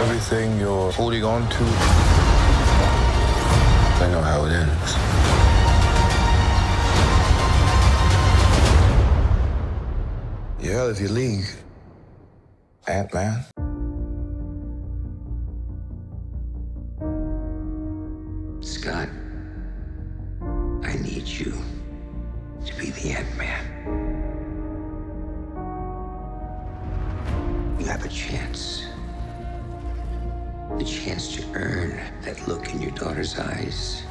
Everything you're holding on to, I know how it ends. You're out of your league, Ant-Man. Scott, I need you to be the Ant-Man. You have a chance. The chance to earn that look in your daughter's eyes.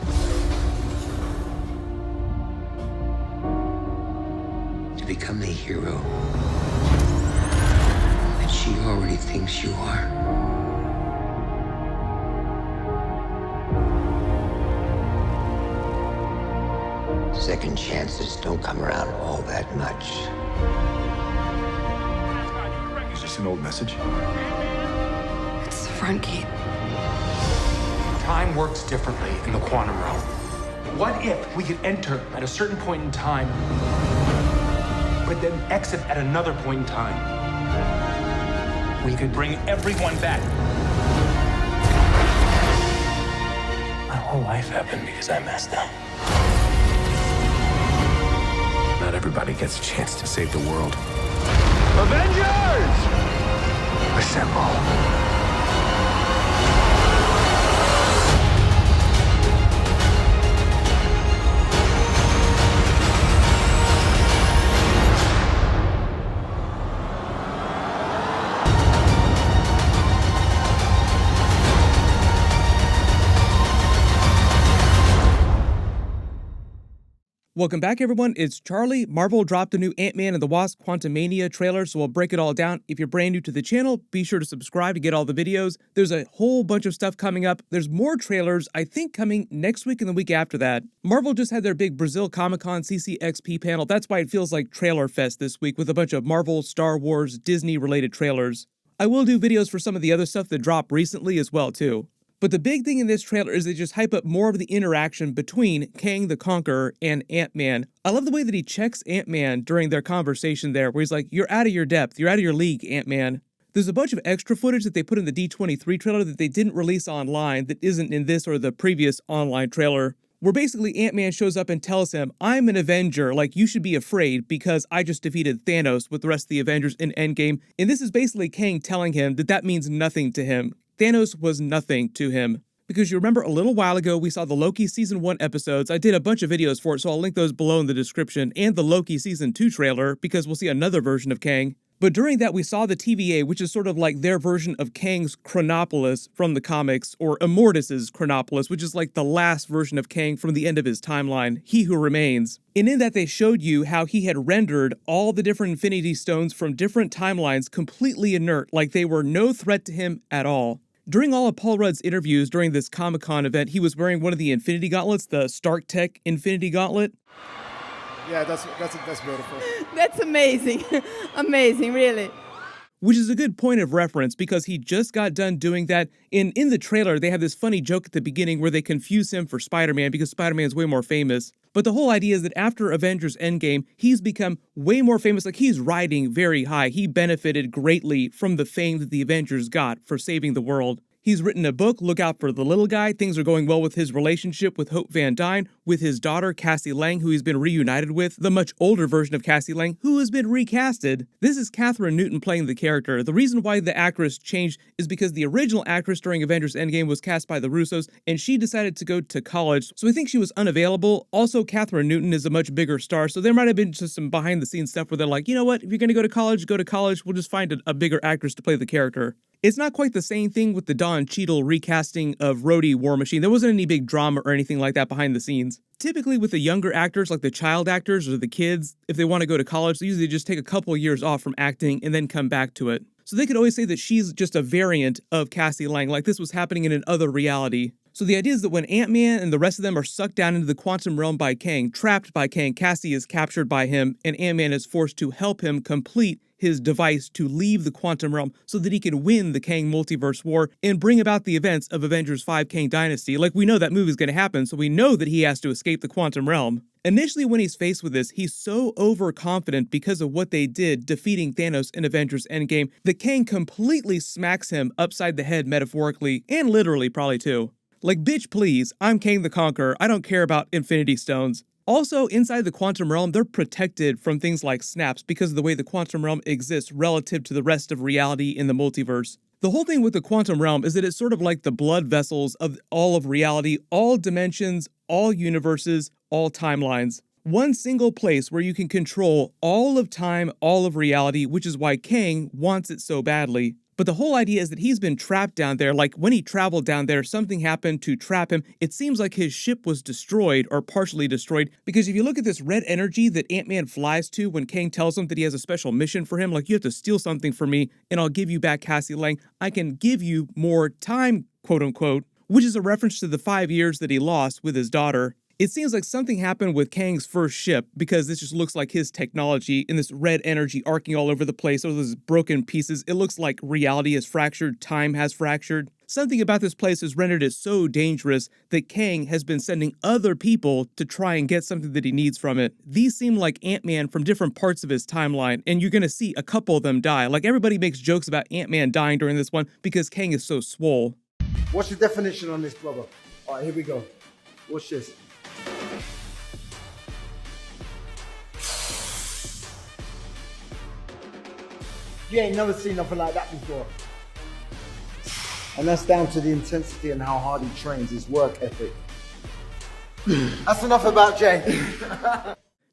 To become the hero that she already thinks you are. Second chances don't come around all that much. Is this an old message? It's the front gate. Time works differently in the quantum realm. What if we could enter at a certain point in time, but then exit at another point in time? We could bring everyone back. My whole life happened because I messed up. Not everybody gets a chance to save the world. Avengers! Assemble. Welcome back, everyone. It's Charlie. Marvel dropped a new Ant-Man and the Wasp Quantumania trailer, so we'll break it all down. If you're brand new to the channel, be sure to subscribe to get all the videos. There's a whole bunch of stuff coming up. There's more trailers, I think, coming next week and the week after that. Marvel just had their big Brazil Comic-Con CCXP panel. That's why it feels like Trailer Fest this week with a bunch of Marvel, Star Wars, Disney-related trailers. I will do videos for some of the other stuff that dropped recently as well, too. But the big thing in this trailer is they just hype up more of the interaction between Kang the Conqueror and Ant-Man. I love the way that he checks Ant-Man during their conversation there, where he's like, "You're out of your depth, you're out of your league, Ant-Man." There's a bunch of extra footage that they put in the D23 trailer that they didn't release online that isn't in this or the previous online trailer, where basically Ant-Man shows up and tells him, "I'm an Avenger, like you should be afraid because I just defeated Thanos with the rest of the Avengers in Endgame." And this is basically Kang telling him that that means nothing to him. Thanos was nothing to him. Because you remember a little while ago, we saw the Loki Season 1 episodes. I did a bunch of videos for it, so I'll link those below in the description, and the Loki Season 2 trailer, because we'll see another version of Kang. But during that, we saw the TVA, which is sort of like their version of Kang's Chronopolis from the comics, or Immortus's Chronopolis, which is like the last version of Kang from the end of his timeline, He Who Remains. And in that, they showed you how he had rendered all the different Infinity Stones from different timelines completely inert, like they were no threat to him at all. During all of Paul Rudd's interviews during this Comic-Con event, he was wearing one of the Infinity Gauntlets, the Stark Tech Infinity Gauntlet. Yeah, that's beautiful. That's amazing. Amazing, really. Which is a good point of reference because he just got done doing that. In the trailer, they have this funny joke at the beginning where they confuse him for Spider-Man because Spider-Man's way more famous. But the whole idea is that after Avengers Endgame, he's become way more famous. Like, he's riding very high. He benefited greatly from the fame that the Avengers got for saving the world. He's written a book, Look Out for the Little Guy. Things are going well with his relationship with Hope Van Dyne, with his daughter, Cassie Lang, who he's been reunited with, the much older version of Cassie Lang, who has been recasted. This is Kathryn Newton playing the character. The reason why the actress changed is because the original actress during Avengers Endgame was cast by the Russos, and she decided to go to college, so I think she was unavailable. Also, Kathryn Newton is a much bigger star, so there might have been just some behind-the-scenes stuff where they're like, you know what, if you're gonna go to college, we'll just find a bigger actress to play the character. It's not quite the same thing with the Don Cheadle recasting of Rhodey War Machine. There wasn't any big drama or anything like that behind the scenes. Typically with the younger actors, like the child actors or the kids, if they want to go to college, they usually just take a couple of years off from acting and then come back to it. So they could always say that she's just a variant of Cassie Lang, like this was happening in another reality. So the idea is that when Ant-Man and the rest of them are sucked down into the quantum realm by Kang, trapped by Kang, Cassie is captured by him, and Ant-Man is forced to help him complete his device to leave the quantum realm so that he can win the Kang multiverse war and bring about the events of Avengers 5 Kang Dynasty. Like, we know that movie's going to happen, so we know that he has to escape the quantum realm. Initially, when he's faced with this, he's so overconfident because of what they did defeating Thanos in Avengers Endgame that Kang completely smacks him upside the head metaphorically and literally probably too. Like, bitch please, I'm Kang the Conqueror, I don't care about Infinity Stones. Also, inside the quantum realm, they're protected from things like snaps because of the way the quantum realm exists relative to the rest of reality in the multiverse. The whole thing with the quantum realm is that it's sort of like the blood vessels of all of reality, all dimensions, all universes, all timelines. One single place where you can control all of time, all of reality, which is why Kang wants it so badly. But the whole idea is that he's been trapped down there. Like, when he traveled down there, something happened to trap him. It seems like his ship was destroyed or partially destroyed, because if you look at this red energy that Ant-Man flies to when Kang tells him that he has a special mission for him, like, you have to steal something from me and I'll give you back Cassie Lang. I can give you more time, quote unquote, which is a reference to the 5 years that he lost with his daughter. It seems like something happened with Kang's first ship, because this just looks like his technology and this red energy arcing all over the place, all those broken pieces. It looks like reality is fractured, time has fractured. Something about this place has rendered it so dangerous that Kang has been sending other people to try and get something that he needs from it. These seem like Ant-Man from different parts of his timeline, and you're gonna see a couple of them die. Like, everybody makes jokes about Ant-Man dying during this one because Kang is so swole. What's your definition on this, brother? All right, here we go. Watch this. You ain't never seen nothing like that before. And that's down to the intensity and how hard he trains, his work ethic. That's enough about Jay.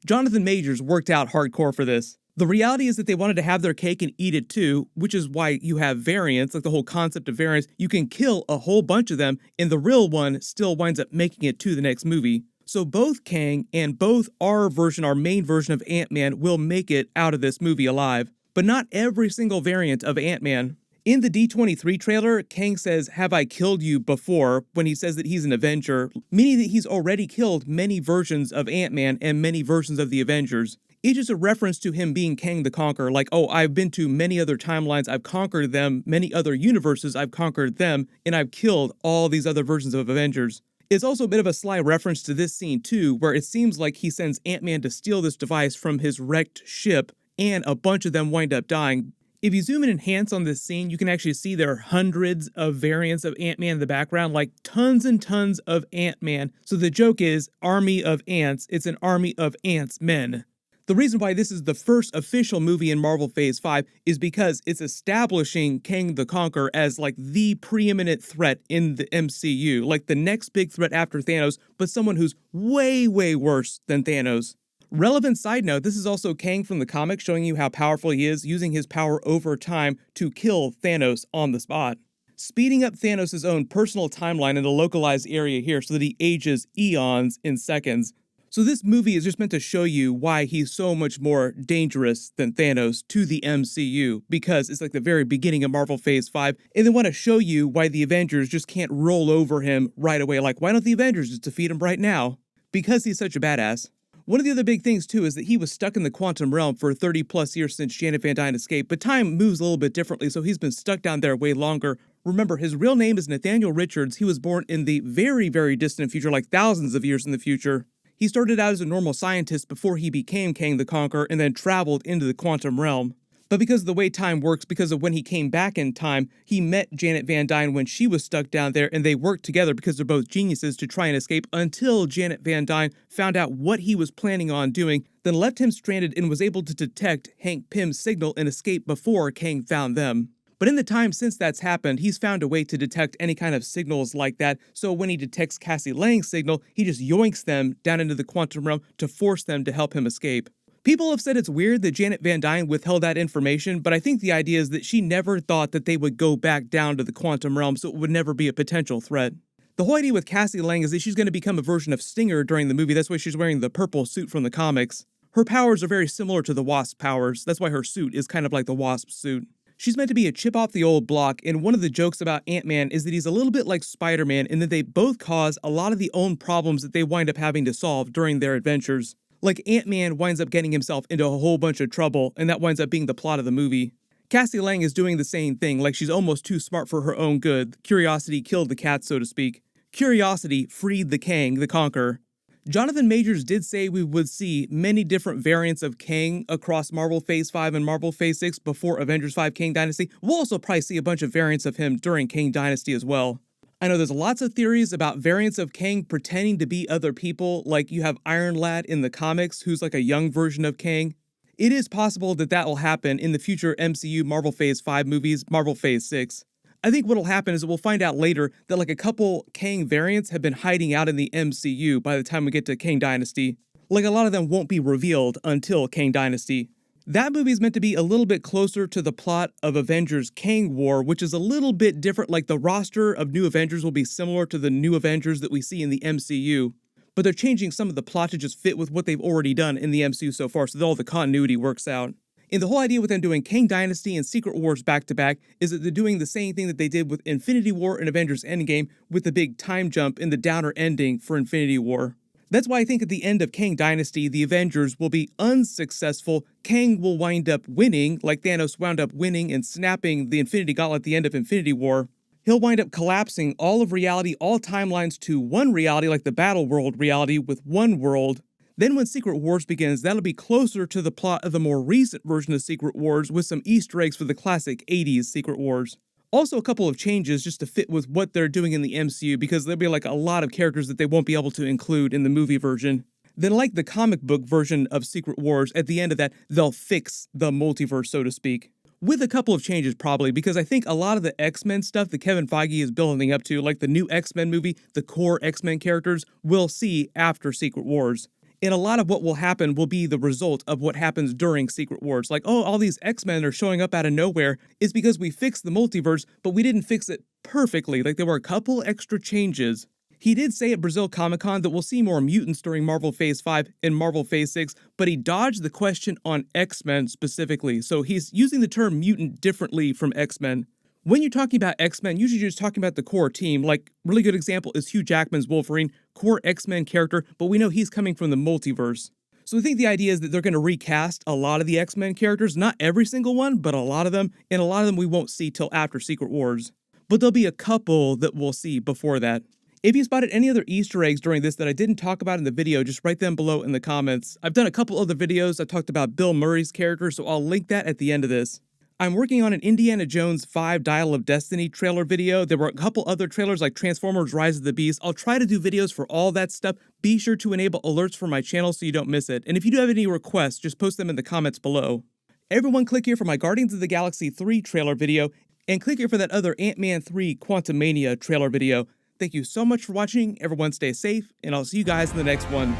Jonathan Majors worked out hardcore for this. The reality is that they wanted to have their cake and eat it too, which is why you have variants, like the whole concept of variants. You can kill a whole bunch of them, and the real one still winds up making it to the next movie. So both Kang and both our main version of Ant-Man will make it out of this movie alive. But not every single variant of Ant-Man. In the D23 trailer, Kang says, "Have I killed you before?" when he says that he's an Avenger, meaning that he's already killed many versions of Ant-Man and many versions of the Avengers. It's just a reference to him being Kang the Conqueror, like, oh, I've been to many other timelines, I've conquered them, many other universes, I've conquered them, and I've killed all these other versions of Avengers. It's also a bit of a sly reference to this scene too, where it seems like he sends Ant-Man to steal this device from his wrecked ship, and a bunch of them wind up dying. If you zoom in and enhance on this scene, you can actually see there are hundreds of variants of Ant-Man in the background, like tons and tons of Ant-Man. So the joke is, army of ants, it's an army of ants men. The reason why this is the first official movie in Marvel Phase 5 is because it's establishing Kang the Conqueror as like the preeminent threat in the MCU, like the next big threat after Thanos, but someone who's way, way worse than Thanos. Relevant side note, this is also Kang from the comics showing you how powerful he is, using his power over time to kill Thanos on the spot. Speeding up Thanos' own personal timeline in a localized area here so that he ages eons in seconds. So this movie is just meant to show you why he's so much more dangerous than Thanos to the MCU, because it's like the very beginning of Marvel Phase 5, and they want to show you why the Avengers just can't roll over him right away. Like, why don't the Avengers just defeat him right now? Because he's such a badass. One of the other big things, too, is that he was stuck in the quantum realm for 30 plus years since Janet Van Dyne escaped, but time moves a little bit differently, so he's been stuck down there way longer. Remember, his real name is Nathaniel Richards. He was born in the very, very distant future, like thousands of years in the future. He started out as a normal scientist before he became Kang the Conqueror and then traveled into the quantum realm. But because of the way time works, because of when he came back in time, he met Janet Van Dyne when she was stuck down there, and they worked together because they're both geniuses to try and escape until Janet Van Dyne found out what he was planning on doing, then left him stranded and was able to detect Hank Pym's signal and escape before Kang found them. But in the time since that's happened, he's found a way to detect any kind of signals like that, so when he detects Cassie Lang's signal, he just yoinks them down into the quantum realm to force them to help him escape. People have said it's weird that Janet Van Dyne withheld that information, but I think the idea is that she never thought that they would go back down to the quantum realm, so it would never be a potential threat. The whole idea with Cassie Lang is that she's going to become a version of Stinger during the movie. That's why she's wearing the purple suit from the comics. Her powers are very similar to the Wasp powers. That's why her suit is kind of like the Wasp suit. She's meant to be a chip off the old block, and one of the jokes about Ant-Man is that he's a little bit like Spider-Man in that they both cause a lot of the own problems that they wind up having to solve during their adventures. Like Ant-Man winds up getting himself into a whole bunch of trouble, and that winds up being the plot of the movie. Cassie Lang is doing the same thing, like she's almost too smart for her own good. Curiosity killed the cat, so to speak. Curiosity freed the Kang, the Conqueror. Jonathan Majors did say we would see many different variants of Kang across Marvel Phase 5 and Marvel Phase 6 before Avengers 5 Kang Dynasty. We'll also probably see a bunch of variants of him during Kang Dynasty as well. I know there's lots of theories about variants of Kang pretending to be other people, like you have Iron Lad in the comics, who's like a young version of Kang. It is possible that that will happen in the future MCU Marvel Phase 5 movies, Marvel Phase 6. I think what'll happen is that we'll find out later that like a couple Kang variants have been hiding out in the MCU by the time we get to Kang Dynasty. Like a lot of them won't be revealed until Kang Dynasty. That movie is meant to be a little bit closer to the plot of Avengers Kang War, which is a little bit different. Like the roster of new Avengers will be similar to the new Avengers that we see in the MCU. But they're changing some of the plot to just fit with what they've already done in the MCU so far, so that all the continuity works out. And the whole idea with them doing Kang Dynasty and Secret Wars back-to-back is that they're doing the same thing that they did with Infinity War and Avengers Endgame with the big time jump and the downer ending for Infinity War. That's why I think at the end of Kang Dynasty, the Avengers will be unsuccessful. Kang will wind up winning, like Thanos wound up winning and snapping the Infinity Gauntlet at the end of Infinity War. He'll wind up collapsing all of reality, all timelines to one reality, like the Battle World reality with one world. Then when Secret Wars begins, that'll be closer to the plot of the more recent version of Secret Wars with some Easter eggs for the classic 80s Secret Wars. Also a couple of changes just to fit with what they're doing in the MCU, because there'll be like a lot of characters that they won't be able to include in the movie version. Then like the comic book version of Secret Wars, at the end of that, they'll fix the multiverse, so to speak. With a couple of changes probably, because I think a lot of the X-Men stuff that Kevin Feige is building up to, like the new X-Men movie, the core X-Men characters, we'll see after Secret Wars. And a lot of what will happen will be the result of what happens during Secret Wars. Like, oh, all these X-Men are showing up out of nowhere is because we fixed the multiverse, but we didn't fix it perfectly. Like there were a couple extra changes. He did say at Brazil Comic-Con that we'll see more mutants during Marvel Phase 5 and Marvel Phase 6, but he dodged the question on X-Men specifically. So he's using the term mutant differently from X-Men. When you're talking about X-Men, usually you're just talking about the core team. Like, really good example is Hugh Jackman's Wolverine, core X-Men character, but we know he's coming from the multiverse. So I think the idea is that they're going to recast a lot of the X-Men characters, not every single one, but a lot of them, and a lot of them we won't see till after Secret Wars. But there'll be a couple that we'll see before that. If you spotted any other Easter eggs during this that I didn't talk about in the video, just write them below in the comments. I've done a couple other videos. I talked about Bill Murray's character, so I'll link that at the end of this. I'm working on an Indiana Jones 5 Dial of Destiny trailer video. There were a couple other trailers like Transformers Rise of the Beast. I'll try to do videos for all that stuff. Be sure to enable alerts for my channel so you don't miss it. And if you do have any requests, just post them in the comments below. Everyone click here for my Guardians of the Galaxy 3 trailer video, and click here for that other Ant-Man 3 Quantumania trailer video. Thank you so much for watching. Everyone stay safe, and I'll see you guys in the next one.